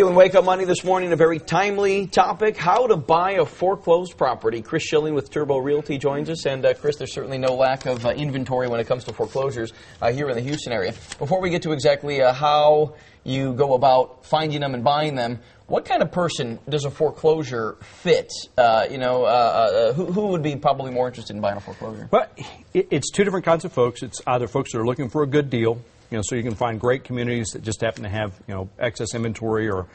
In Wake Up Money this morning, a very timely topic, how to buy a foreclosed property. Chris Schilling with Turbo Realty joins us. And Chris, there's certainly no lack of inventory when it comes to foreclosures here in the Houston area. Before we get to exactly how you go about finding them and buying them, what kind of person does a foreclosure fit? Who would be probably more interested in buying a foreclosure? Well, it's two different kinds of folks. It's either folks that are looking for a good deal, so you can find great communities that just happen to have, excess inventory, or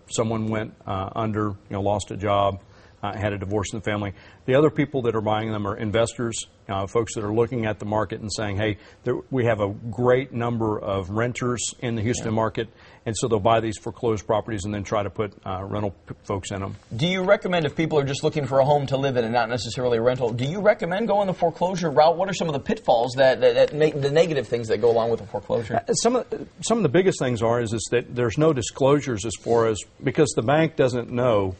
someone went under, lost a job, had a divorce in the family. The other people that are buying them are investors, folks that are looking at the market and saying, hey, we have a great number of renters in the Houston market, and so they'll buy these foreclosed properties and then try to put rental folks in them. Do you recommend, if people are just looking for a home to live in and not necessarily a rental, do you recommend going the foreclosure route? What are some of the pitfalls that make the negative things that go along with a foreclosure? Some of the biggest things is that there's no disclosures as far as, because the bank doesn't know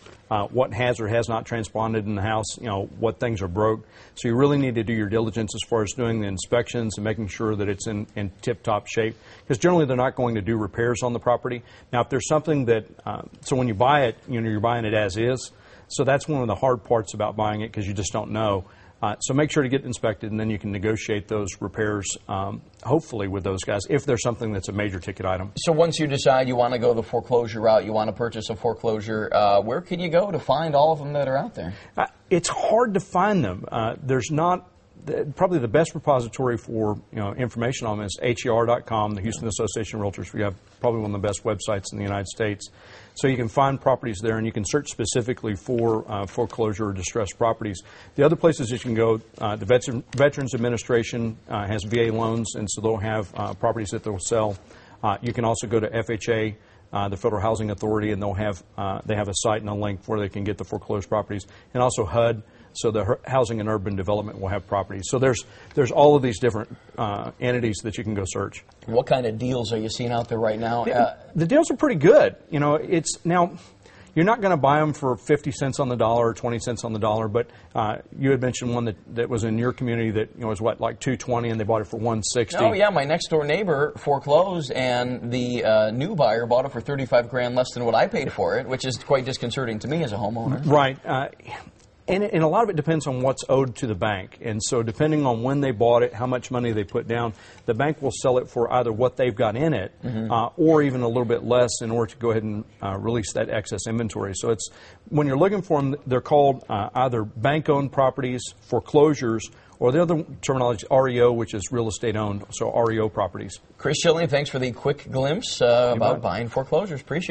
what has or has not transponded in the house, what things are broke. So you really need to do your diligence as far as doing the inspections and making sure that it's in tip-top shape. Because generally they're not going to do repairs on the property. Now, if there's something that, so when you buy it, you're buying it as is. So that's one of the hard parts about buying it, because you just don't know. So make sure to get inspected, and then you can negotiate those repairs, hopefully, with those guys, if there's something that's a major ticket item. So once you decide you want to go the foreclosure route, you want to purchase a foreclosure, where can you go to find all of them that are out there? It's hard to find them. There's not. Probably the best repository for information on them is HER.com, the Houston Association of Realtors. We have probably one of the best websites in the United States. So you can find properties there, and you can search specifically for foreclosure or distressed properties. The other places that you can go, the Veterans Administration has VA loans, and so they'll have properties that they'll sell. You can also go to FHA, the Federal Housing Authority, and they have a site and a link where they can get the foreclosed properties, and also HUD. So the Housing and Urban Development will have properties. So there's all of these different entities that you can go search. What kind of deals are you seeing out there right now? The deals are pretty good. Now you're not going to buy them for 50 cents on the dollar or 20 cents on the dollar, but you had mentioned one that was in your community that was like $220, and they bought it for $160. Oh yeah, my next door neighbor foreclosed, and the new buyer bought it for $35,000 less than what I paid for it, which is quite disconcerting to me as a homeowner. Right. And a lot of it depends on what's owed to the bank. And so depending on when they bought it, how much money they put down, the bank will sell it for either what they've got in it or even a little bit less in order to go ahead and release that excess inventory. So it's when you're looking for them, they're called either bank-owned properties, foreclosures, or the other terminology, REO, which is real estate owned, so REO properties. Chris Schilling, thanks for the quick glimpse about buying foreclosures. Appreciate it.